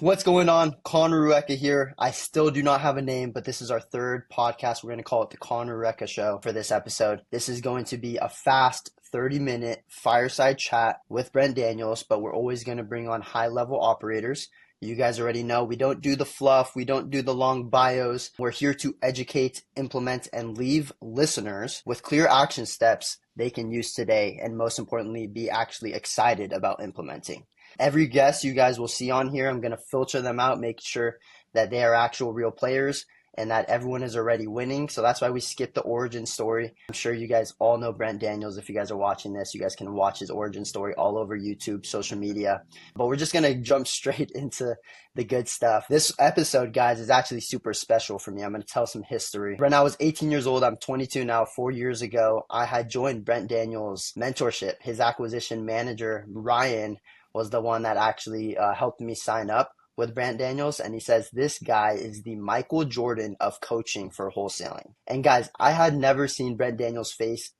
What's going on? Conner Rueca here. I still do not have a name, but this is our third podcast. We're going to call it the Conner Rueca Show for this episode. This is going to be a fast 30-minute fireside chat with Brent Daniels, but we're always going to bring on high-level operators. You guys already know we don't do the fluff. We don't do the long bios. We're here to educate, implement, and leave listeners with clear action steps they can use today, and most importantly, be actually excited about implementing. Every guest you guys will see on here, I'm going to filter them out, make sure that they are actual real players and that everyone is already winning. So that's why we skipped the origin story. I'm sure you guys all know Brent Daniels. If you guys are watching this, you guys can watch his origin story all over YouTube, social media. But we're just going to jump straight into the good stuff. This episode, guys, is actually super special for me. I'm going to tell some history. When I was 18 years old, I'm 22 now. 4 years ago, I had joined Brent Daniels' mentorship. His acquisition manager, Ryan, was the one that actually helped me sign up with Brent Daniels. And he says, this guy is the Michael Jordan of coaching for wholesaling. And guys, I had never seen Brent Daniels' face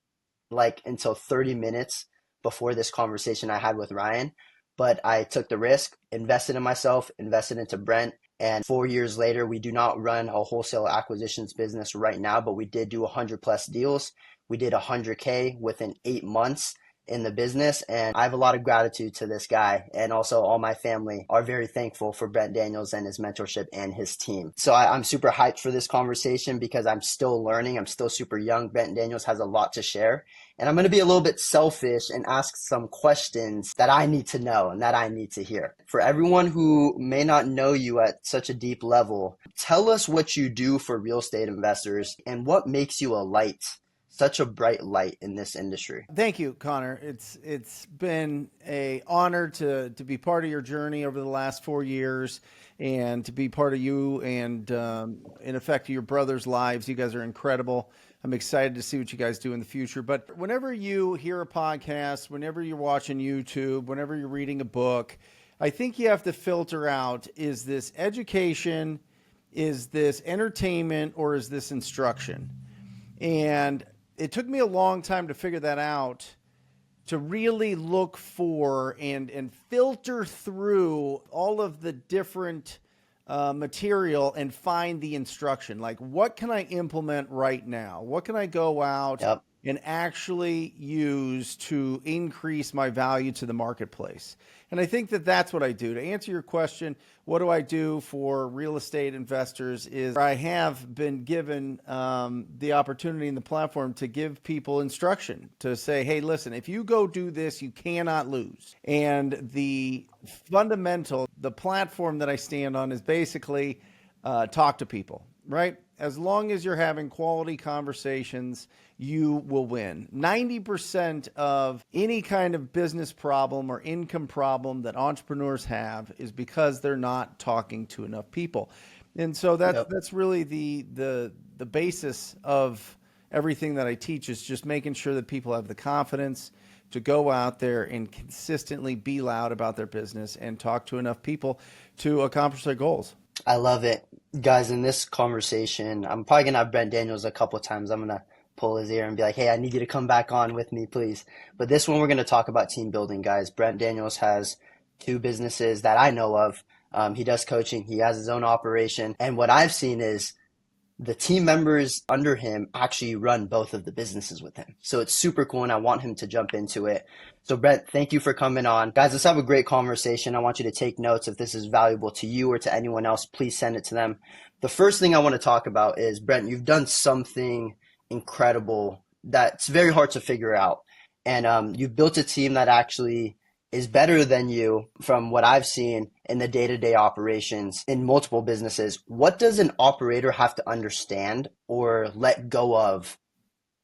like until 30 minutes before this conversation I had with Ryan. But I took the risk, invested in myself, invested into Brent. And 4 years later, we do not run a wholesale acquisitions business right now, but we did do 100 plus deals. We did 100K within 8 months in the business, and I have a lot of gratitude to this guy, and also all my family are very thankful for Brent Daniels and his mentorship and his team. So I'm super hyped for this conversation because I'm still learning. I'm still super young. Brent Daniels has a lot to share, and I'm going to be a little bit selfish and ask some questions that I need to know and that I need to hear. For everyone who may not know you at such a deep level, tell us what you do for real estate investors and what makes you a light, such a bright light in this industry. Thank you, Conner. It's been an honor to be part of your journey over the last 4 years and to be part of you and in effect your brother's lives. You guys are incredible. I'm excited to see what you guys do in the future. But whenever you hear a podcast, whenever you're watching YouTube, whenever you're reading a book, I think you have to filter out, is this education, is this entertainment, or is this instruction? And it took me a long time to figure that out, to really look for and filter through all of the different material and find the instruction. Like, what can I implement right now? What can I go out and actually use to increase my value to the marketplace? And I think that that's what I do. To answer your question, what do I do for real estate investors is I have been given the opportunity and the platform to give people instruction, to say, hey, listen, if you go do this, you cannot lose. And the fundamental, the platform that I stand on is basically talk to people, right? As long as you're having quality conversations, you will win. 90% of any kind of business problem or income problem that entrepreneurs have is because they're not talking to enough people. And so that's really the basis of everything that I teach, is just making sure that people have the confidence to go out there and consistently be loud about their business and talk to enough people to accomplish their goals. I love it. Guys, in this conversation, I'm probably going to have Brent Daniels a couple of times. I'm going to pull his ear and be like, hey, I need you to come back on with me, please. But this one, we're going to talk about team building, guys. Brent Daniels has 2 businesses that I know of. He does coaching. He has his own operation. And what I've seen is the team members under him actually run both of the businesses with him. So it's super cool, and I want him to jump into it. So Brent, thank you for coming on. Guys, let's have a great conversation. I want you to take notes. If this is valuable to you or to anyone else, please send it to them. The first thing I want to talk about is, Brent, you've done something incredible that's very hard to figure out. And you've built a team that actually is better than you from what I've seen in the day-to-day operations in multiple businesses. What does an operator have to understand or let go of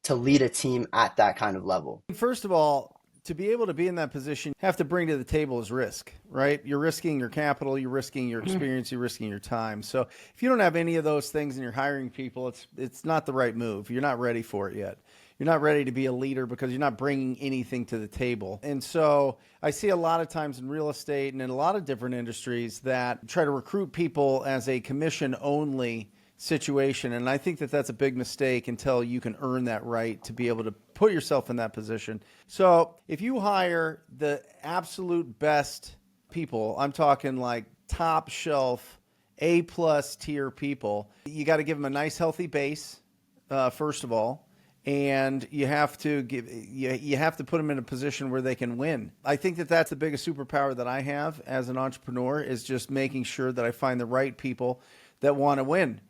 to lead a team at that kind of level? First of all, to be able to be in that position, you have to bring to the table is risk, right? You're risking your capital, you're risking your experience, you're risking your time. So if you don't have any of those things and you're hiring people, it's not the right move. You're not ready for it yet. You're not ready to be a leader because you're not bringing anything to the table. And so I see a lot of times in real estate and in a lot of different industries that try to recruit people as a commission-only situation. And I think that that's a big mistake until you can earn that right to be able to put yourself in that position. So if you hire the absolute best people, I'm talking like top shelf, A plus tier people, you got to give them a nice healthy base, first of all. And you have to put them in a position where they can win. I think that that's the biggest superpower that I have as an entrepreneur, is just making sure that I find the right people that want to win,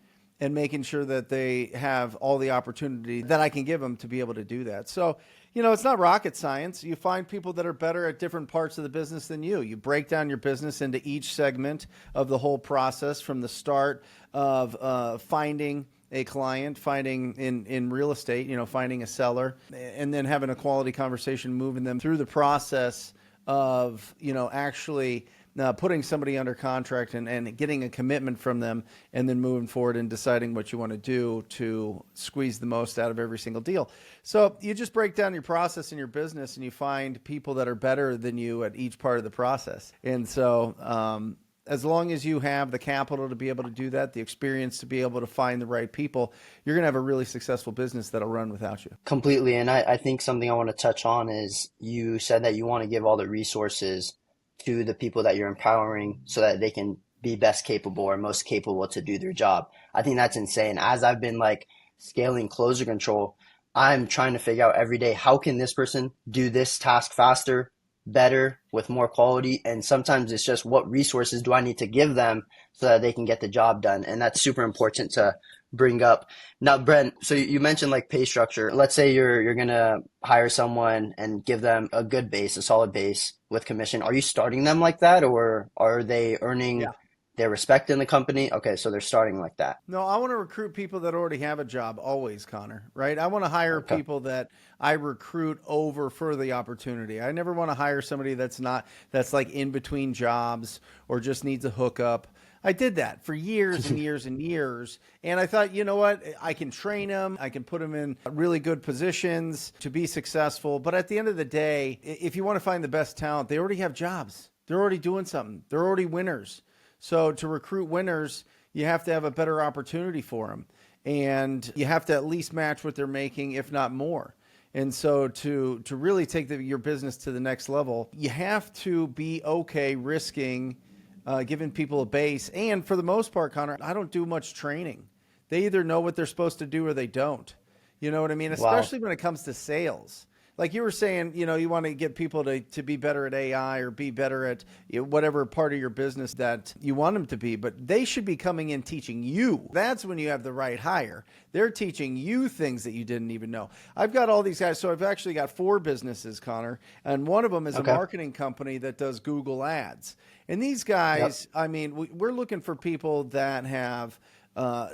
and making sure that they have all the opportunity that I can give them to be able to do that. So, it's not rocket science. You find people that are better at different parts of the business than you. You break down your business into each segment of the whole process, from the start of finding a client, finding in real estate, finding a seller, and then having a quality conversation, moving them through the process of, actually putting somebody under contract and getting a commitment from them, and then moving forward and deciding what you want to do to squeeze the most out of every single deal. So you just break down your process in your business, and you find people that are better than you at each part of the process. And so, as long as you have the capital to be able to do that, the experience to be able to find the right people, you're going to have a really successful business that'll run without you. Completely. And I think something I want to touch on is, you said that you want to give all the resources to the people that you're empowering so that they can be best capable or most capable to do their job. I think that's insane. As I've been scaling closer control, I'm trying to figure out every day, how can this person do this task faster, better, with more quality? And sometimes it's just, what resources do I need to give them so that they can get the job done? And that's super important to bring up. Now, Brent, so you mentioned pay structure. Let's say you're gonna hire someone and give them a good base, a solid base with commission. Are you starting them like that, or are they earning their respect in the company? Okay, so they're starting like that. No, I want to recruit people that already have a job always, Conner, right? I want to hire people that I recruit over for the opportunity. I never want to hire somebody that's in between jobs or just needs a hookup. I did that for years and years and years. And I thought, you know what? I can train them. I can put them in really good positions to be successful. But at the end of the day, if you want to find the best talent, they already have jobs. They're already doing something. They're already winners. So to recruit winners, you have to have a better opportunity for them. And you have to at least match what they're making, if not more. And so to really take your business to the next level, you have to be okay risking giving people a base. And for the most part, Conner, I don't do much training. They either know what they're supposed to do or they don't. You know what I mean? Especially when it comes to sales. Like you were saying, you want to get people to be better at AI or be better at whatever part of your business that you want them to be, but they should be coming in teaching you. That's when you have the right hire. They're teaching you things that you didn't even know. I've got all these guys. So I've actually got 4 businesses, Conner, and one of them is a marketing company that does Google ads. And these guys, I mean, we're looking for people that have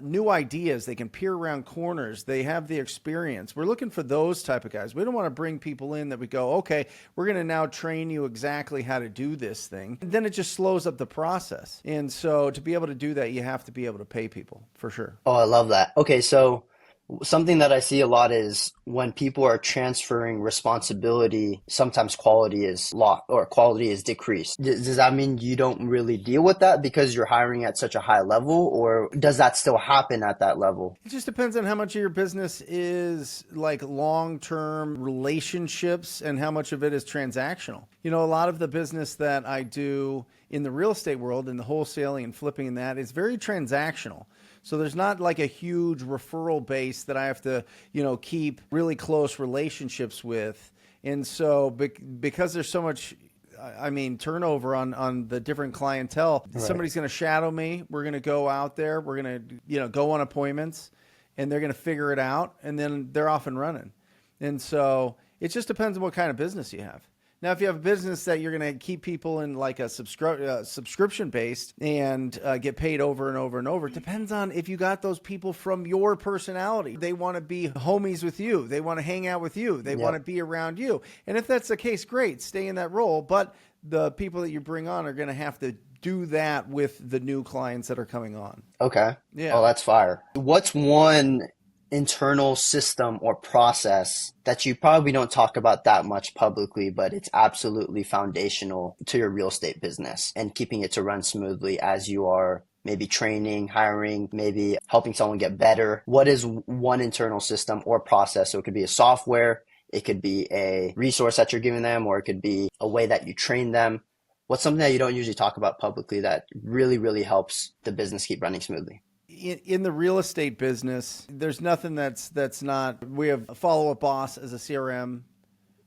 new ideas. They can peer around corners. They have the experience. We're looking for those type of guys. We don't want to bring people in that we go, okay, we're going to now train you exactly how to do this thing. And then it just slows up the process. And so to be able to do that, you have to be able to pay people for sure. Oh, I love that. Okay, so something that I see a lot is when people are transferring responsibility, sometimes quality is lost or quality is decreased. Does that mean you don't really deal with that because you're hiring at such a high level, or does that still happen at that level? It just depends on how much of your business is long-term relationships and how much of it is transactional. A lot of the business that I do in the real estate world, in the wholesaling and flipping and that, is very transactional. So there's not a huge referral base that I have to, keep really close relationships with. And so because there's so much, turnover on the different clientele, somebody's going to shadow me. We're going to go out there. We're going to, go on appointments, and they're going to figure it out, and then they're off and running. And so it just depends on what kind of business you have. Now, if you have a business that you're going to keep people in a subscription-based and get paid over and over and over, it depends on if you got those people from your personality. They want to be homies with you. They want to hang out with you. They want to be around you. And if that's the case, great, stay in that role. But the people that you bring on are going to have to do that with the new clients that are coming on. Okay. Yeah. Oh, that's fire. What's one internal system or process that you probably don't talk about that much publicly, but it's absolutely foundational to your real estate business and keeping it to run smoothly as you are maybe training, hiring, maybe helping someone get better? What is one internal system or process? So it could be a software, it could be a resource that you're giving them, or it could be a way that you train them. What's something that you don't usually talk about publicly that really, really helps the business keep running smoothly? In the real estate business, there's nothing that's not. We have a Follow Up Boss as a CRM.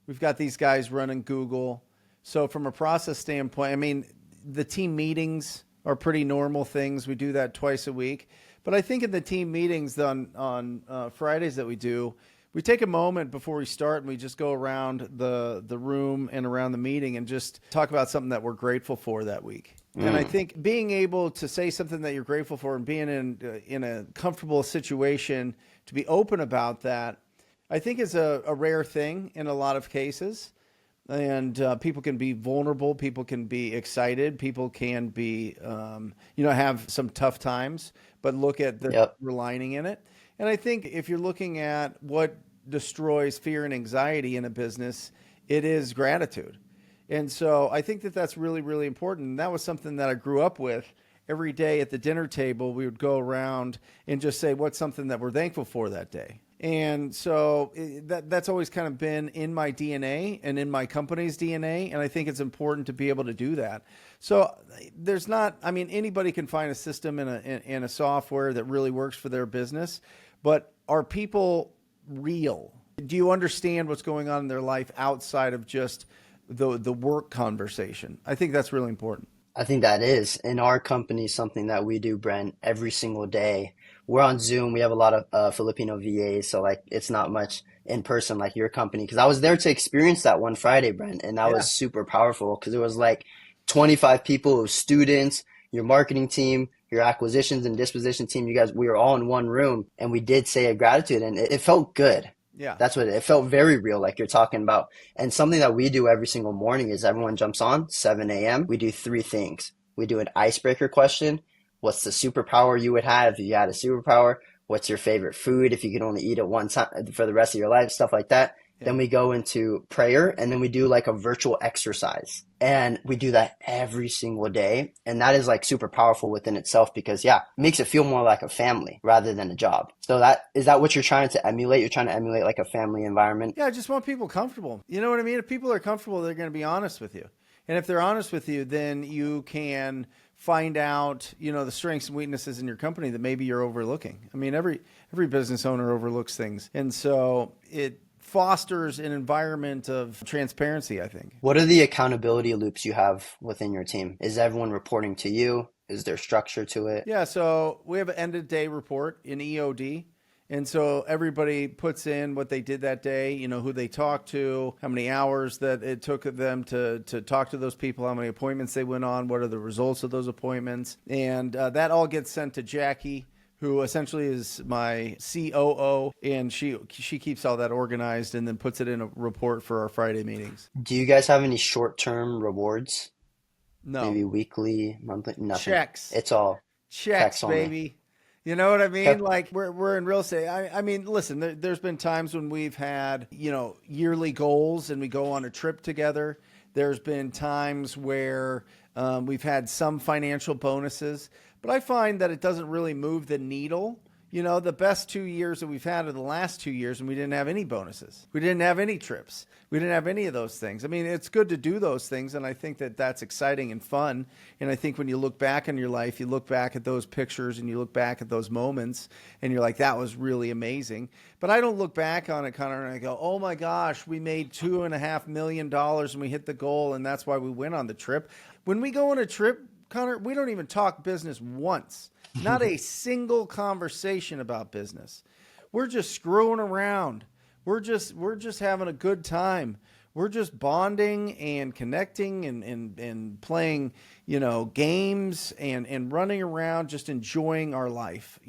We've got these guys running Google. So from a process standpoint, I mean, the team meetings are pretty normal things. We do that twice a week. But I think in the team meetings on Fridays that we do, we take a moment before we start and we just go around the room and around the meeting and just talk about something that we're grateful for that week. And I think being able to say something that you're grateful for and being in a comfortable situation to be open about that, I think is a rare thing in a lot of cases. And people can be vulnerable. People can be excited. People can be, have some tough times, but look at the silver lining in it. And I think if you're looking at what destroys fear and anxiety in a business, it is gratitude. And so I think that that's really, really important. And that was something that I grew up with. Every day at the dinner table, we would go around and just say, what's something that we're thankful for that day? And so that's always kind of been in my DNA and in my company's DNA. And I think it's important to be able to do that. So there's not, I mean, anybody can find a system in a software that really works for their business, but are people real? Do you understand what's going on in their life outside of just the work conversation? I think that's really important. I think that is in our company something that we do, Brent, every single day. We're on Zoom. We have a lot of Filipino VAs, so like it's not much in person like your company. Because I was there to experience that one Friday, Brent, and that was super powerful because it was like 25 people, it was students, your marketing team, your acquisitions and disposition team. You guys, we were all in one room, and we did say a gratitude, and it felt good. Yeah. That's what it felt very real, like you're talking about. And something that we do every single morning is everyone jumps on 7 a.m. We do three things. We do an icebreaker question. What's the superpower you would have if you had a superpower? What's your favorite food if you could only eat it one time for the rest of your life? Stuff like that. Yeah. Then we go into prayer, and then we do like a virtual exercise. And we do that every single day. And that is like super powerful within itself because, it makes it feel more like a family rather than a job. So is that what you're trying to emulate? You're trying to emulate like a family environment? Yeah, I just want people comfortable. You know what I mean? If people are comfortable, they're going to be honest with you. And if they're honest with you, then you can find out, the strengths and weaknesses in your company that maybe you're overlooking. I mean, every business owner overlooks things. And so it fosters an environment of transparency, I think. What are the accountability loops you have within your team? Is everyone reporting to you? Is there structure to it? Yeah, so we have an end of day report in EOD. And so everybody puts in what they did that day, who they talked to, how many hours that it took them to talk to those people, how many appointments they went on, what are the results of those appointments. And that all gets sent to Jackie, who essentially is my COO, and she keeps all that organized and then puts it in a report for our Friday meetings. Do you guys have any short-term rewards? No. Maybe weekly, monthly? Nothing. Checks. It's all checks baby. You know what I mean? Like we're in real estate. I mean, listen, there's been times when we've had, yearly goals and we go on a trip together. There's been times where we've had some financial bonuses, but I find that it doesn't really move the needle. The best 2 years that we've had are the last 2 years, and we didn't have any bonuses. We didn't have any trips. We didn't have any of those things. I mean, it's good to do those things, and I think that that's exciting and fun. And I think when you look back on your life, you look back at those pictures and you look back at those moments, and you're like, that was really amazing. But I don't look back on it, Conner, and I go, oh my gosh, we made $2.5 million and we hit the goal, and that's why we went on the trip. When we go on a trip, Conner, we don't even talk business once. Not a single conversation about business. We're just screwing around. We're just having a good time. We're just bonding and connecting and playing, games and running around, just enjoying our life,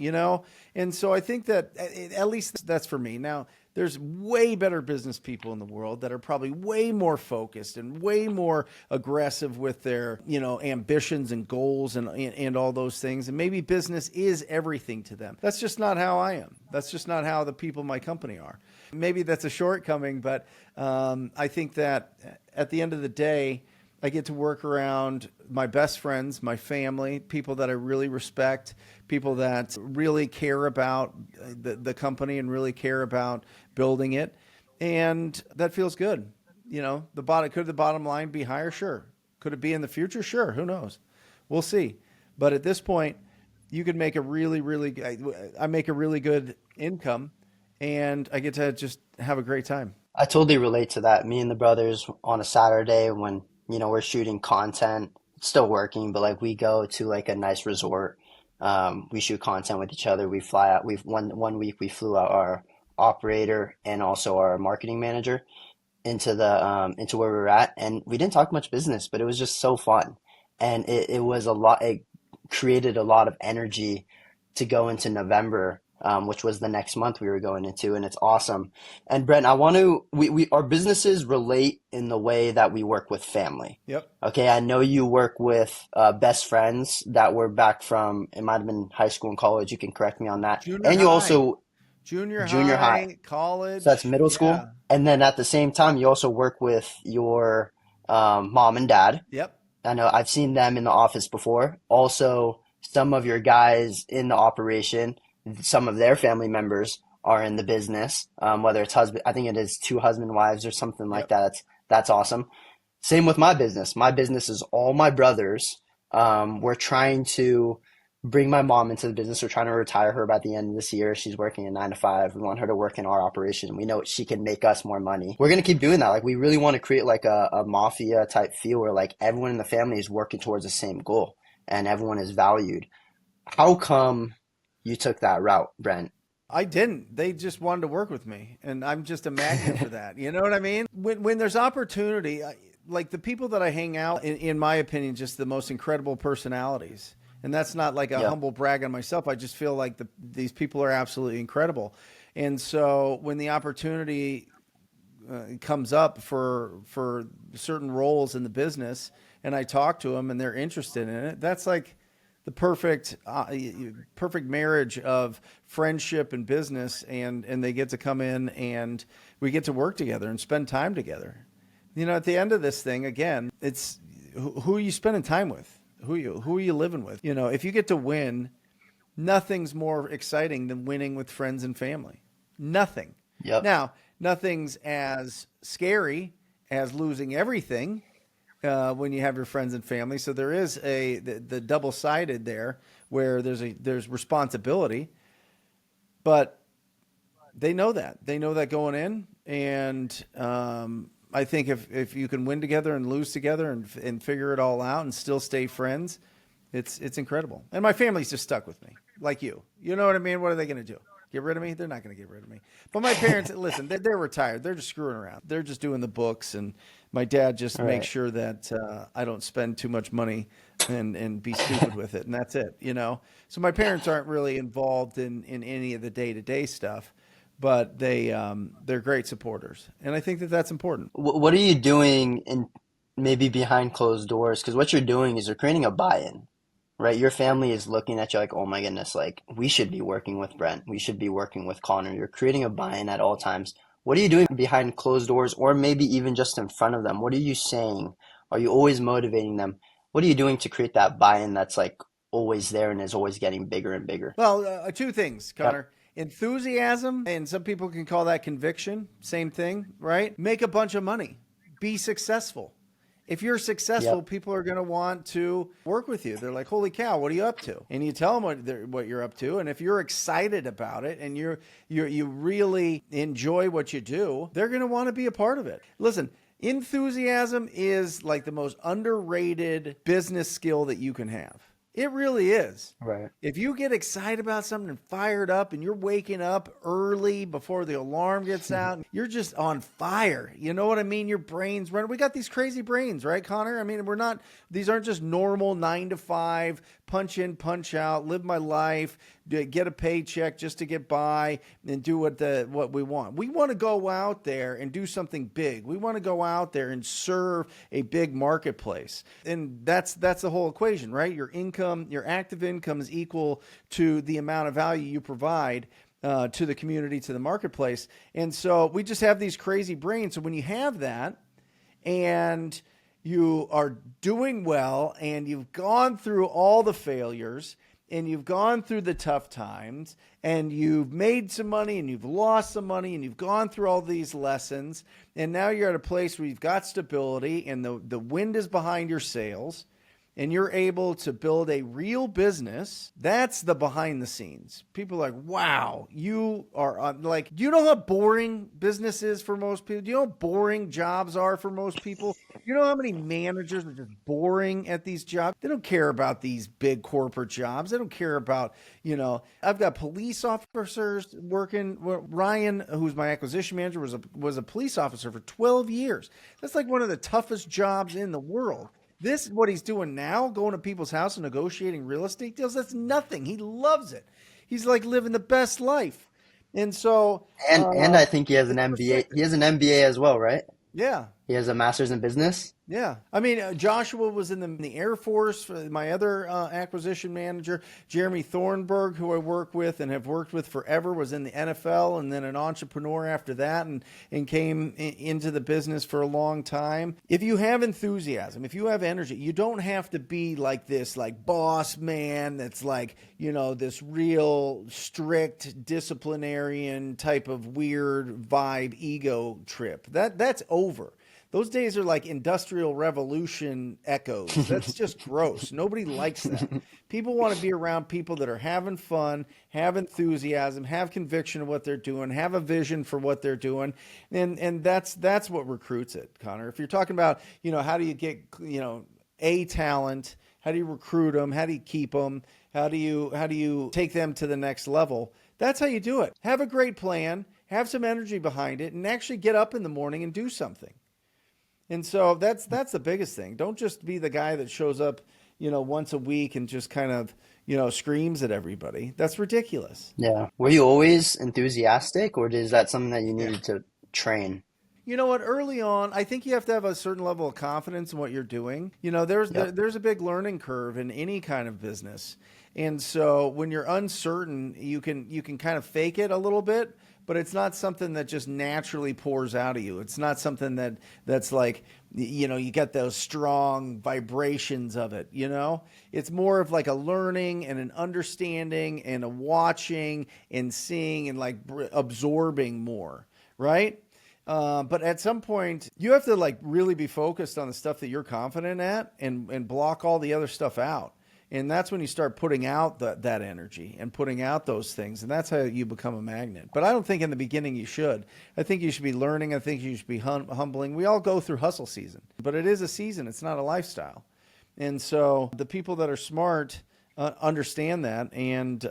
And so I think that at least that's for me. Now, there's way better business people in the world that are probably way more focused and way more aggressive with their, ambitions and goals and all those things. And maybe business is everything to them. That's just not how I am. That's just not how the people in my company are. Maybe that's a shortcoming, but I think that at the end of the day, I get to work around my best friends, my family, people that I really respect, people that really care about the company and really care about building it. And that feels good. Could the bottom line be higher? Sure. Could it be in the future? Sure. Who knows? We'll see. But at this point, you could make a I make a really good income, and I get to just have a great time. I totally relate to that. Me and the brothers on a Saturday when, we're shooting content, still working, but like we go to like a nice resort. We shoot content with each other. We fly out. One week we flew out our operator and also our marketing manager into where we were at, and we didn't talk much business, but it was just so fun, and it was a lot. It created a lot of energy to go into November, which was the next month we were going into, and it's awesome. And Brent, I want to we our businesses relate in the way that we work with family. Yep. Okay, I know you work with best friends that were back from, it might have been high school and college. You can correct me on that. Junior And you high. also Junior junior high. high, college. So that's middle Yeah. school. And then at the same time, you also work with your mom and dad. Yep. I know I've seen them in the office before. Also, some of your guys in the operation, some of their family members are in the business, whether it's husband, I think it is two husband wives or something like Yep. that. That's awesome. Same with my business. My business is all my brothers. We're trying to bring my mom into the business. We're trying to retire her by the end of this year. She's working a 9 to 5. We want her to work in our operation. We know she can make us more money. We're going to keep doing that. Like, we really want to create like a mafia type feel where like everyone in the family is working towards the same goal and everyone is valued. How come you took that route, Brent? I didn't. They just wanted to work with me, and I'm just a magnet for that. You know what I mean? When there's opportunity, like the people that I hang out, in my opinion, just the most incredible personalities. And that's not like a Yeah. humble brag on myself. I just feel like these people are absolutely incredible. And so when the opportunity comes up for certain roles in the business, and I talk to them and they're interested in it, that's like the perfect marriage of friendship and business, and they get to come in and we get to work together and spend time together. At the end of this thing, again, it's who are you spending time with? Who are you living with? If you get to win, nothing's more exciting than winning with friends and family. Nothing. Yep. Now, nothing's as scary as losing everything when you have your friends and family. So there is the double-sided there where there's responsibility, but they know that. They know that going in, and I think if you can win together and lose together and figure it all out and still stay friends, it's incredible. And my family's just stuck with me, like you. You know what I mean? What are they going to do? Get rid of me? They're not going to get rid of me. But my parents, listen, they're retired. They're just screwing around. They're just doing the books, and my dad just All makes right. sure that I don't spend too much money and be stupid with it, and that's it. So my parents aren't really involved in any of the day-to-day stuff, but they're great supporters, and I think that that's important. What are you doing in maybe behind closed doors? Because what you're doing is you're creating a buy-in, right? Your family is looking at you like, oh my goodness, like we should be working with Brent. We should be working with Conner. You're creating a buy-in at all times. What are you doing behind closed doors or maybe even just in front of them? What are you saying? Are you always motivating them? What are you doing to create that buy-in that's like always there and is always getting bigger and bigger? Well, two things, Yep. Connor. Enthusiasm, and some people can call that conviction. Same thing, right? Make a bunch of money. Be successful. If you're successful, Yep. people are going to want to work with you. They're like, "Holy cow, what are you up to?" And you tell them what you're up to. And if you're excited about it and you really enjoy what you do, they're going to want to be a part of it. Listen, enthusiasm is like the most underrated business skill that you can have. It really is. Right. If you get excited about something and fired up and you're waking up early before the alarm gets out, you're just on fire. You know what I mean? Your brain's running. We got these crazy brains, right, Connor? I mean, these aren't just normal 9 to 5, punch in, punch out, live my life, get a paycheck just to get by and do what we want. We want to go out there and do something big. We want to go out there and serve a big marketplace. And that's the whole equation, right? Your income, your active income is equal to the amount of value you provide to the community, to the marketplace. And so we just have these crazy brains. So when you have that and you are doing well and you've gone through all the failures and you've gone through the tough times and you've made some money and you've lost some money and you've gone through all these lessons, and now you're at a place where you've got stability and the wind is behind your sails, and you're able to build a real business. That's the behind the scenes. People are like, wow, you are like, do you know how boring business is for most people? Do you know how boring jobs are for most people? You know how many managers are just boring at these jobs? They don't care about these big corporate jobs. They don't care about, I've got police officers working. Ryan, who's my acquisition manager, was a police officer for 12 years. That's like one of the toughest jobs in the world. This, what he's doing now, going to people's house and negotiating real estate deals, that's nothing. He loves it. He's like living the best life. And so, And I think he has an MBA. He has an MBA as well, right? Yeah. He has a master's in business. Yeah. I mean, Joshua was in the Air Force, my other acquisition manager. Jeremy Thornburg, who I work with and have worked with forever, was in the NFL and then an entrepreneur after that and came into the business for a long time. If you have enthusiasm, if you have energy, you don't have to be like this, like boss man that's like, this real strict disciplinarian type of weird vibe ego trip. That's over. Those days are like Industrial Revolution echoes. That's just gross. Nobody likes that. People want to be around people that are having fun, have enthusiasm, have conviction of what they're doing, have a vision for what they're doing. And that's what recruits it, Conner. If you're talking about, how do you get, A talent, how do you recruit them? How do you keep them? How do you take them to the next level? That's how you do it. Have a great plan, have some energy behind it, and actually get up in the morning and do something. And so that's the biggest thing. Don't just be the guy that shows up, once a week and just kind of, screams at everybody. That's ridiculous. Yeah. Were you always enthusiastic, or is that something that you needed to train? You know what? Early on, I think you have to have a certain level of confidence in what you're doing. There's a big learning curve in any kind of business. And so when you're uncertain, you can kind of fake it a little bit, but it's not something that just naturally pours out of you. It's not something that's like, you get those strong vibrations of it, It's more of like a learning and an understanding and a watching and seeing and like absorbing more, right? But at some point, you have to like really be focused on the stuff that you're confident at and block all the other stuff out. And that's when you start putting out that energy and putting out those things. And that's how you become a magnet. But I don't think in the beginning you should. I think you should be learning. I think you should be humbling. We all go through hustle season. But it is a season. It's not a lifestyle. And so the people that are smart understand that and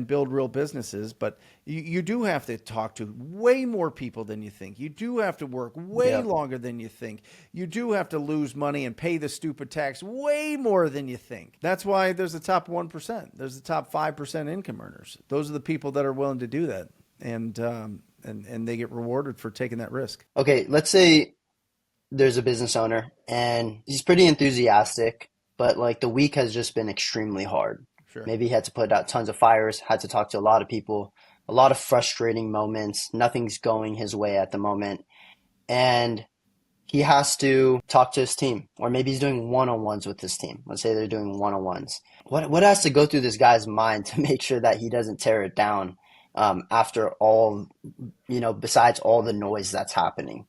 build real businesses. But you do have to talk to way more people than you think. You do have to work way longer than you think. You do have to lose money and pay the stupid tax way more than you think. That's why there's the top 1%. There's the top 5% income earners. Those are the people that are willing to do that. And they get rewarded for taking that risk. Okay, let's say there's a business owner and he's pretty enthusiastic, but like the week has just been extremely hard. Sure. Maybe he had to put out tons of fires, had to talk to a lot of people, a lot of frustrating moments. Nothing's going his way at the moment. And he has to talk to his team, or maybe he's doing one-on-ones with his team. Let's say they're doing one-on-ones. What has to go through this guy's mind to make sure that he doesn't tear it down after all, besides all the noise that's happening?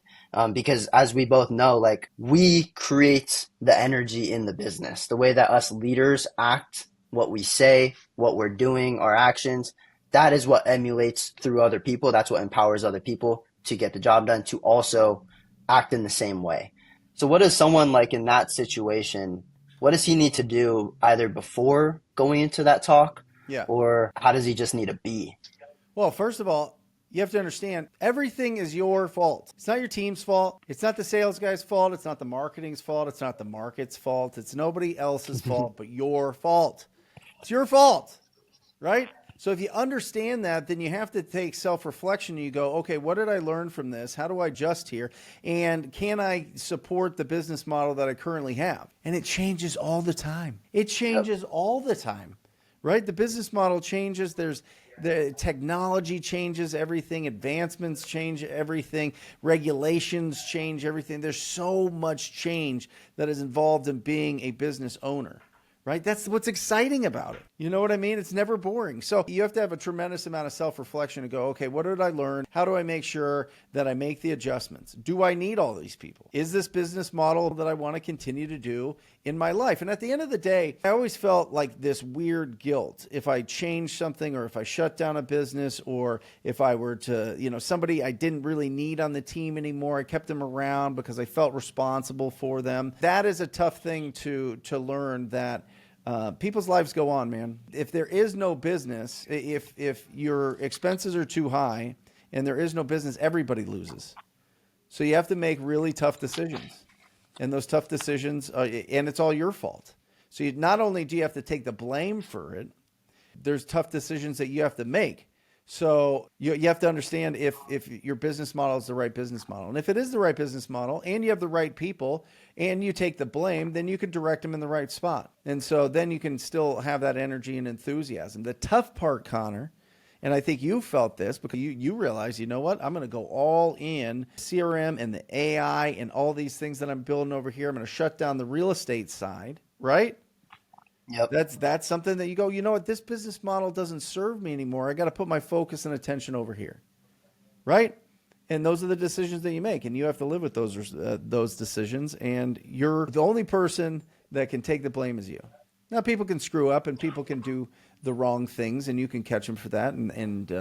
Because as we both know, like we create the energy in the business, the way that us leaders act, what we say, what we're doing, our actions, that is what emulates through other people. That's what empowers other people to get the job done, to also act in the same way. So what does someone like in that situation, what does he need to do either before going into that talk? Yeah. Or how does he just need to be? Well, first of all, you have to understand everything is your fault. It's not your team's fault. It's not the sales guy's fault. It's not the marketing's fault. It's not the market's fault. It's nobody else's fault but your fault. It's your fault, right? So if you understand that, then you have to take self-reflection and you go, okay, what did I learn from this? How do I adjust here? And can I support the business model that I currently have? And it changes all the time. It changes all the time, right? The business model changes. The technology changes everything. Advancements change everything. Regulations change everything. There's so much change that is involved in being a business owner, right? That's what's exciting about it. You know what I mean? It's never boring. So you have to have a tremendous amount of self-reflection to go, okay, what did I learn? How do I make sure that I make the adjustments? Do I need all these people? Is this business model that I want to continue to do in my life? And at the end of the day, I always felt like this weird guilt. If I changed something, or if I shut down a business, or if I were to, somebody I didn't really need on the team anymore, I kept them around because I felt responsible for them. That is a tough thing to learn, that people's lives go on, man. If there is no business, if your expenses are too high and there is no business, everybody loses. So you have to make really tough decisions. And those tough decisions, and it's all your fault. So not only do you have to take the blame for it, there's tough decisions that you have to make. So you have to understand if your business model is the right business model. And if it is the right business model and you have the right people and you take the blame, then you can direct them in the right spot. And so then you can still have that energy and enthusiasm. The tough part, Conner, and I think you felt this because you realize, you know what, I'm going to go all in CRM and the AI and all these things that I'm building over here. I'm going to shut down the real estate side, right? Yep. That's something that you go, you know what, this business model doesn't serve me anymore. I got to put my focus and attention over here, right? And those are the decisions that you make, and you have to live with those decisions. And you're the only person that can take the blame is you. Now, people can screw up and people can do the wrong things, and you can catch them for that and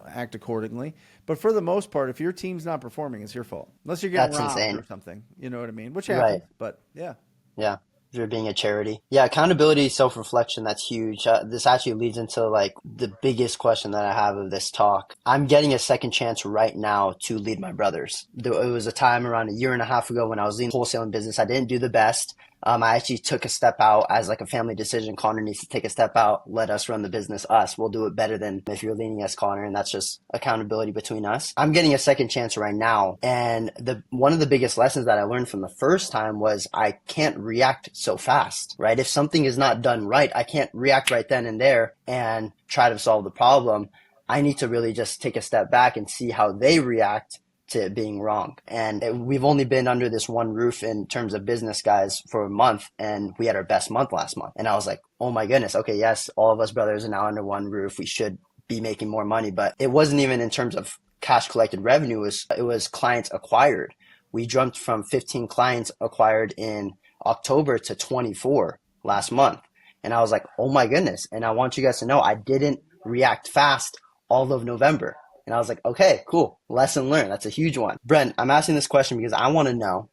act accordingly. But for the most part, if your team's not performing, it's your fault, unless you're getting robbed or something. You know what I mean? Which happens, but yeah. Yeah. If you're being a charity. Yeah, accountability, self-reflection, that's huge. This actually leads into like the biggest question that I have of this talk. I'm getting a second chance right now to lead my brothers. It was a time around a year and a half ago when I was leading wholesaling business. I didn't do the best. I actually took a step out as like a family decision. Conner needs to take a step out. Let us run the business. We'll do it better than if you're leading us, Conner. And that's just accountability between us. I'm getting a second chance right now. And one of the biggest lessons that I learned from the first time was I can't react so fast, right? If something is not done right, I can't react right then and there and try to solve the problem. I need to really just take a step back and see how they react to it being wrong. And we've only been under this one roof in terms of business, guys, for a month, and we had our best month last month. And I was like, oh my goodness, okay, yes, all of us brothers are now under one roof. We should be making more money. But it wasn't even in terms of cash collected revenue. It was clients acquired. We jumped from 15 clients acquired in October to 24 last month. And I was like, oh my goodness. And I want you guys to know I didn't react fast all of November. And I was like, okay, cool. Lesson learned. That's a huge one. Brent, I'm asking this question because I want to know,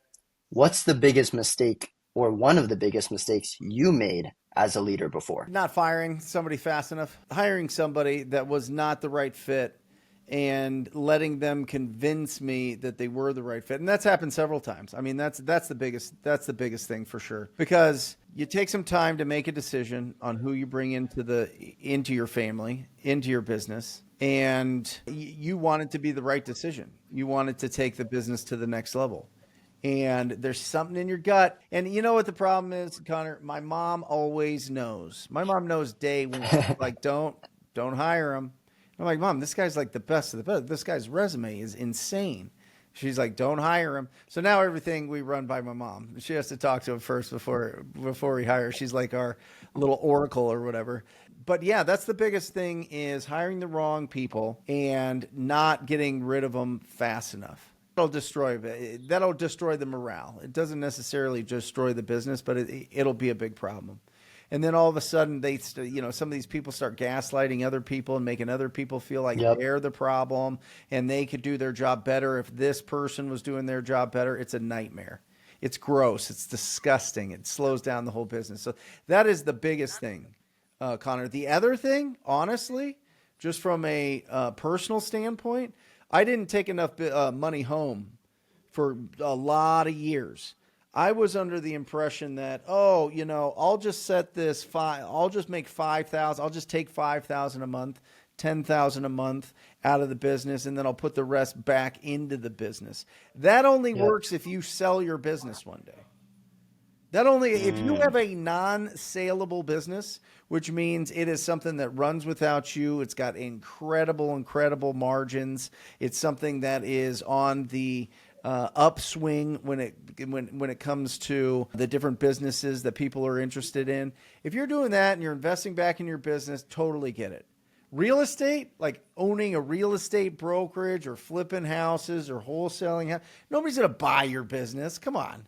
what's the biggest mistake or one of the biggest mistakes you made as a leader before? Not firing somebody fast enough. Hiring somebody that was not the right fit and letting them convince me that they were the right fit. And that's happened several times. I mean, that's the biggest thing for sure. Because you take some time to make a decision on who you bring into your family, into your business. And you want it to be the right decision. You want it to take the business to the next level. And there's something in your gut. And you know what the problem is, Conner? My mom always knows. My mom knows day one. Like, don't hire him. I'm like, Mom, this guy's like the best of the best. This guy's resume is insane. She's like, don't hire him. So now everything we run by my mom. She has to talk to him first before we hire. She's like our little oracle or whatever. But yeah, that's the biggest thing, is hiring the wrong people and not getting rid of them fast enough. That'll destroy the morale. It doesn't necessarily destroy the business, but it'll be a big problem. And then all of a sudden, some of these people start gaslighting other people and making other people feel like they're the problem and they could do their job better if this person was doing their job better. It's a nightmare. It's gross. It's disgusting. It slows down the whole business. So that is the biggest thing, Conner. The other thing, honestly, just from a personal standpoint, I didn't take enough money home for a lot of years. I was under the impression that, I'll just set this I'll just make 5,000. I'll just take 5,000 a month, 10,000 a month out of the business, and then I'll put the rest back into the business. That only works if you sell your business one day. If you have a non-saleable business, which means it is something that runs without you, it's got incredible margins. It's something that is on the upswing when it comes to the different businesses that people are interested in. If you're doing that and you're investing back in your business, totally get it. Real estate, like owning a real estate brokerage or flipping houses or wholesaling, nobody's going to buy your business. Come on.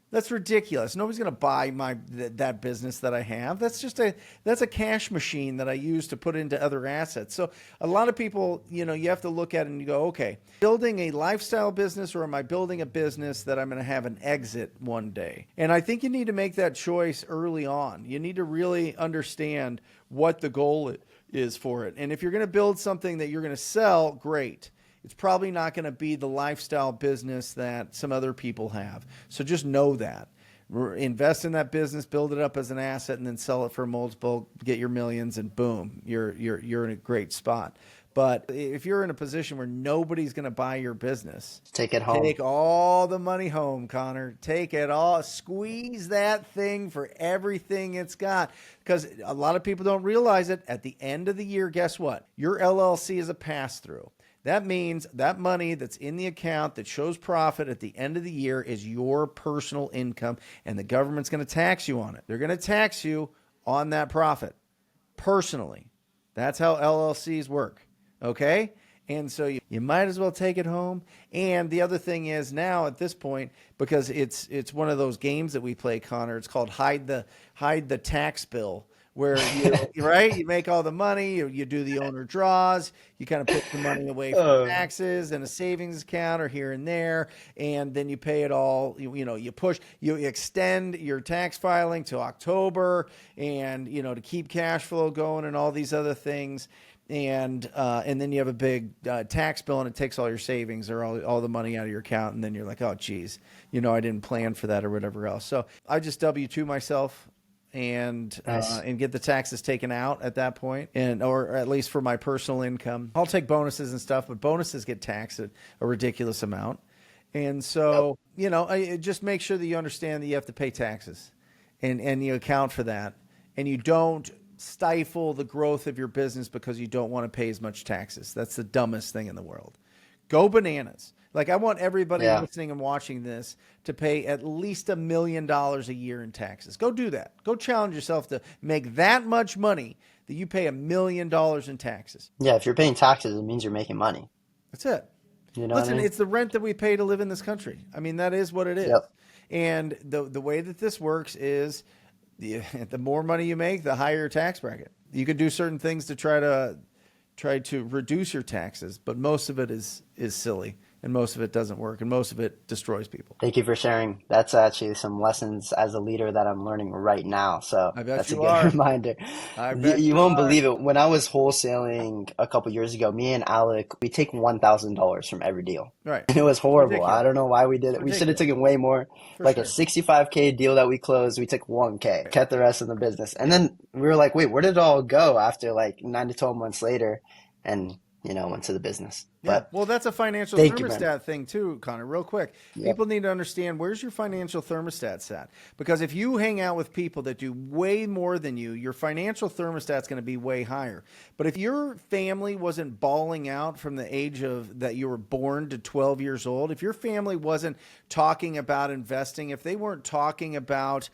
That's ridiculous. Nobody's going to buy that business that I have. That's a cash machine that I use to put into other assets. So a lot of people, you have to look at it and you go, okay, building a lifestyle business, or am I building a business that I'm going to have an exit one day? And I think you need to make that choice early on. You need to really understand what the goal is for it. And if you're going to build something that you're going to sell, great. It's probably not going to be the lifestyle business that some other people have. So just know that. Invest in that business, build it up as an asset, and then sell it for a multiple, get your millions, and boom, you're in a great spot. But if you're in a position where nobody's going to buy your business, take it home. Take all the money home, Conner. Take it all. Squeeze that thing for everything it's got. Because a lot of people don't realize it. At the end of the year, guess what? Your LLC is a pass-through. That means that money that's in the account that shows profit at the end of the year is your personal income, and the government's going to tax you on it. They're going to tax you on that profit personally. That's how LLCs work, okay? And so you might as well take it home. And the other thing is now at this point, because it's one of those games that we play, Conner, it's called hide the tax bill. Where you make all the money, you do the owner draws, you kind of put the money away from taxes in a savings account or here and there, and then you pay it all. You extend your tax filing to October, and to keep cash flow going and all these other things. And then you have a big tax bill, and it takes all your savings or all the money out of your account, and then you're like, oh, geez, I didn't plan for that or whatever else. So I just W-2 myself. And get the taxes taken out at that point, or at least for my personal income. I'll take bonuses and stuff, but bonuses get taxed at a ridiculous amount. And so, just make sure that you understand that you have to pay taxes, and you account for that, and you don't stifle the growth of your business because you don't want to pay as much taxes. That's the dumbest thing in the world. Go bananas. Like, I want everybody listening and watching this to pay at least $1 million a year in taxes. Go do that. Go challenge yourself to make that much money that you pay $1 million in taxes. Yeah, if you're paying taxes, it means you're making money. That's it. Listen, what I mean? It's the rent that we pay to live in this country. I mean, that is what it is. Yep. And the way that this works is the more money you make, the higher your tax bracket. You can do certain things to try to reduce your taxes, but most of it is silly. And most of it doesn't work, and most of it destroys people. Thank you for sharing. That's actually some lessons as a leader that I'm learning right now. So that's a good reminder. You won't believe it. When I was wholesaling a couple years ago, me and Alec, we take $1,000 from every deal. Right. And it was horrible. Ridiculous. I don't know why we did it. We should have taken way more. A $65K deal that we closed, we took $1K, kept the rest in the business. And then we were like, wait, where did it all go after like 9 to 12 months later? And went to the business. Yeah, well, that's a financial thermostat thing too, Conner. Real quick, people need to understand, where's your financial thermostat set? Because if you hang out with people that do way more than you, your financial thermostat's going to be way higher. But if your family wasn't balling out from the age of that you were born to 12 years old, if your family wasn't talking about investing, if they weren't talking about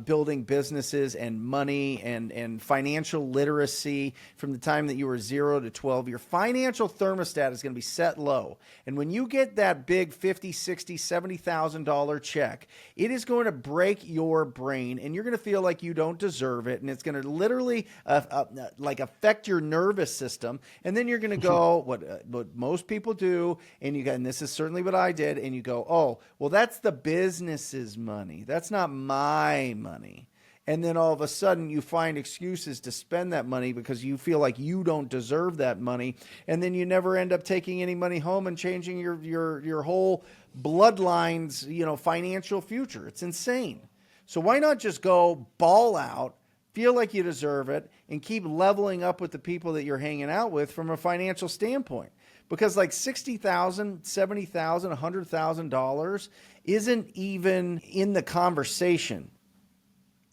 building businesses and money and financial literacy from the time that you were 0 to 12, your financial thermostat is going to be set low. And when you get that big $50,000, $60,000, $70,000 check, it is going to break your brain, and you're going to feel like you don't deserve it, and it's going to literally affect your nervous system. And then you're going to go what most people do, and this is certainly what I did, and you go, oh, well, that's the business's money. That's not my money. And then all of a sudden you find excuses to spend that money because you feel like you don't deserve that money. And then you never end up taking any money home and changing your whole bloodline's, financial future. It's insane. So why not just go ball out, feel like you deserve it, and keep leveling up with the people that you're hanging out with from a financial standpoint? Because like $60,000, $70,000, $100,000 isn't even in the conversation.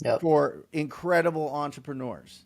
Yep. For incredible entrepreneurs.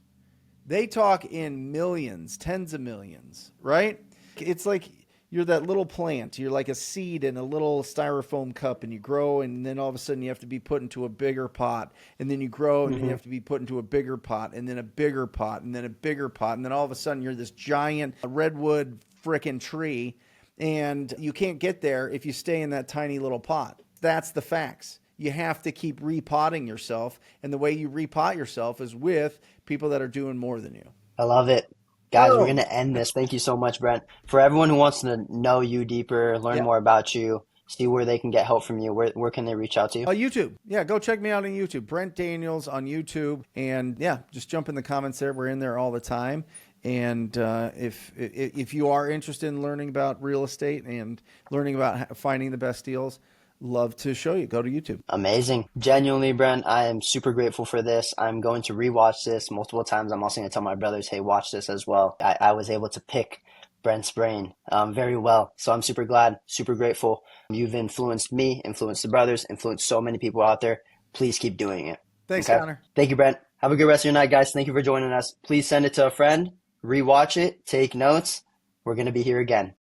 They talk in millions, tens of millions, right? It's like you're that little plant. You're like a seed in a little styrofoam cup, and you grow, and then all of a sudden you have to be put into a bigger pot, and then you grow, and then you have to be put into a bigger pot, and then a bigger pot, and then a bigger pot, and then all of a sudden you're this giant redwood frickin' tree, and you can't get there if you stay in that tiny little pot. That's the facts. You have to keep repotting yourself, and the way you repot yourself is with people that are doing more than you. I love it. Guys, we're going to end this. Thank you so much, Brent. For everyone who wants to know you deeper, learn more about you, see where they can get help from you, where can they reach out to you? YouTube. Yeah, go check me out on YouTube. Brent Daniels on YouTube. And yeah, just jump in the comments there. We're in there all the time. And if you are interested in learning about real estate and learning about finding the best deals, love to show you. Go to YouTube. Amazing. Genuinely, Brent, I am super grateful for this. I'm going to rewatch this multiple times. I'm also going to tell my brothers, hey, watch this as well. I was able to pick Brent's brain very well. So I'm super glad, super grateful. You've influenced me, influenced the brothers, influenced so many people out there. Please keep doing it. Thanks, Conner. Thank you, Brent. Have a good rest of your night, guys. Thank you for joining us. Please send it to a friend, rewatch it, take notes. We're going to be here again.